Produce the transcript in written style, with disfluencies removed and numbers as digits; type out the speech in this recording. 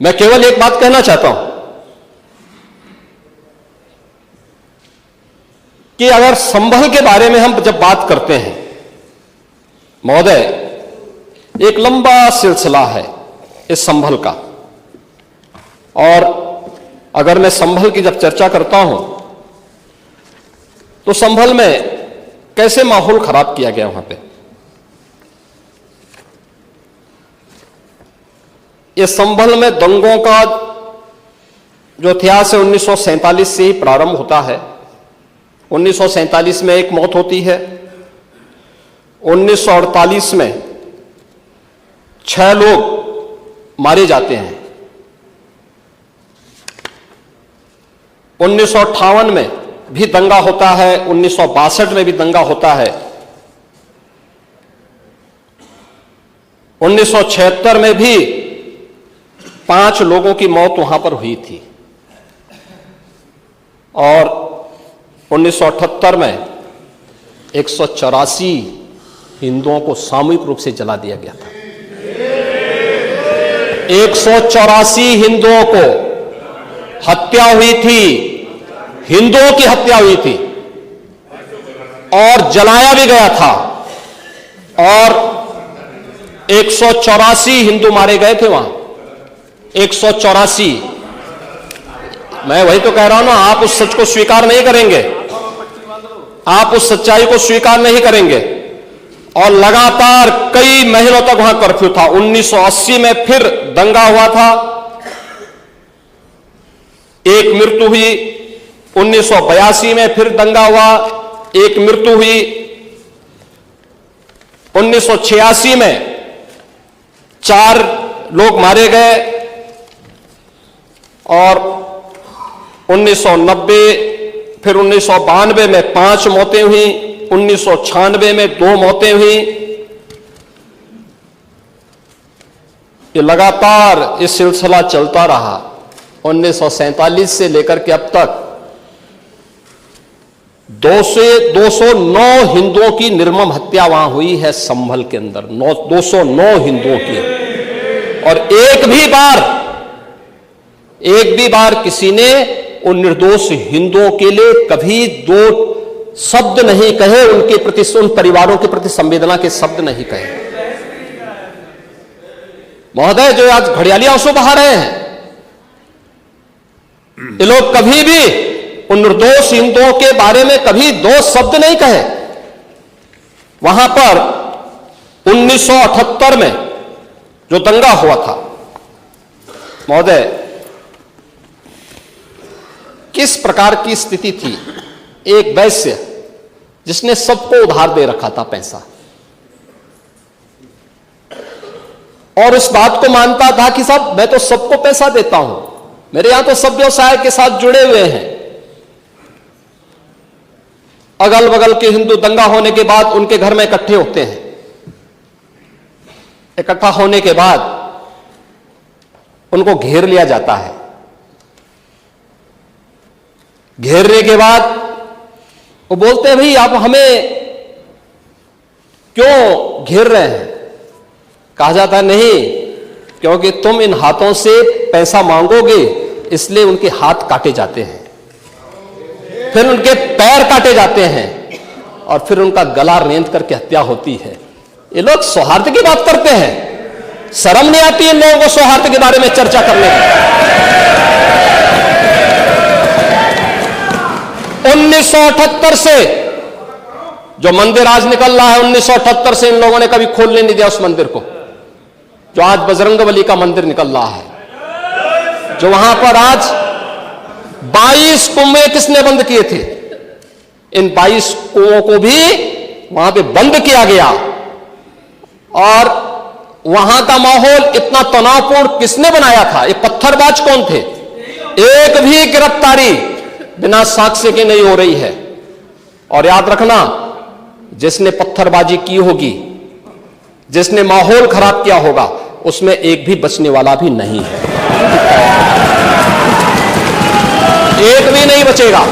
मैं केवल एक बात कहना चाहता हूं कि अगर संभल के बारे में हम जब बात करते हैं महोदय, एक लंबा सिलसिला है इस संभल का, और अगर मैं संभल की जब चर्चा करता हूं तो संभल में कैसे माहौल खराब किया गया वहां पे। ये संभल में दंगों का जो इतिहास है 1947 से ही प्रारंभ होता है। 1947 में एक मौत होती है, 1948 में 6 लोग मारे जाते हैं, 1958 में भी दंगा होता है, 1962 में भी दंगा होता है, 1976 में भी 5 लोगों की मौत वहां पर हुई थी, और 1978 में 184 हिंदुओं को सामूहिक रूप से जला दिया गया था। 184 हिंदुओं को हत्या हुई थी, हिंदुओं की हत्या हुई थी और जलाया भी गया था, और 184 हिंदू मारे गए थे वहां। 184। मैं वही तो कह रहा हूं ना, आप उस सच को स्वीकार नहीं करेंगे, आप उस सच्चाई को स्वीकार नहीं करेंगे, और लगातार कई महीनों तक वहां कर्फ्यू था। 1980 में फिर दंगा हुआ था, एक मृत्यु हुई। 1982 में फिर दंगा हुआ, एक मृत्यु हुई। 1986 में 4 लोग मारे गए, और 1990 फिर 1992 में 5 मौतें हुई, 1996 में 2 मौतें हुई। ये लगातार ये सिलसिला चलता रहा 1947 से लेकर के अब तक। 209 हिंदुओं की निर्मम हत्या वहां हुई है संभल के अंदर, 209 हिंदुओं की, और एक भी बार किसी ने उन निर्दोष हिंदुओं के लिए कभी 2 शब्द नहीं कहे, उनके प्रति, उन परिवारों के प्रति संवेदना के शब्द नहीं कहे। महोदय, जो आज घड़ियाली आंसू बहा रहे हैं, ये लोग कभी भी उन निर्दोष हिंदुओं के बारे में कभी 2 शब्द नहीं कहे। वहां पर 1978 में जो दंगा हुआ था महोदय, किस प्रकार की स्थिति थी। एक वैश्य जिसने सबको उधार दे रखा था पैसा, और इस बात को मानता था कि साहब मैं तो सबको पैसा देता हूं, मेरे यहां तो सब व्यवसाय के साथ जुड़े हुए हैं। अगल बगल के हिंदू दंगा होने के बाद उनके घर में इकट्ठे होते हैं। इकट्ठा होने के बाद उनको घेर लिया जाता है। घेरने के बाद वो बोलते हैं, भाई आप हमें क्यों घेर रहे हैं। कहा जाता है, नहीं, क्योंकि तुम इन हाथों से पैसा मांगोगे, इसलिए उनके हाथ काटे जाते हैं, फिर उनके पैर काटे जाते हैं, और फिर उनका गला रेंत करके हत्या होती है। ये लोग सौहार्द की बात करते हैं, शर्म नहीं आती इन लोगों को सौहार्द के बारे में चर्चा करने की। 1978 से जो मंदिर आज निकल रहा है, 1978 से इन लोगों ने कभी खोलने नहीं दिया उस मंदिर को, जो आज बजरंगबली का मंदिर निकल रहा है। जो वहां पर आज 22 कुएं किसने बंद किए थे, इन 22 कुओं को भी वहां पे बंद किया गया, और वहां का माहौल इतना तनावपूर्ण किसने बनाया था। ये पत्थरबाज कौन थे। एक भी गिरफ्तारी बिना साक्ष्य के नहीं हो रही है। और याद रखना, जिसने पत्थरबाजी की होगी, जिसने माहौल खराब किया होगा, उसमें एक भी बचने वाला भी नहीं है, एक भी नहीं बचेगा।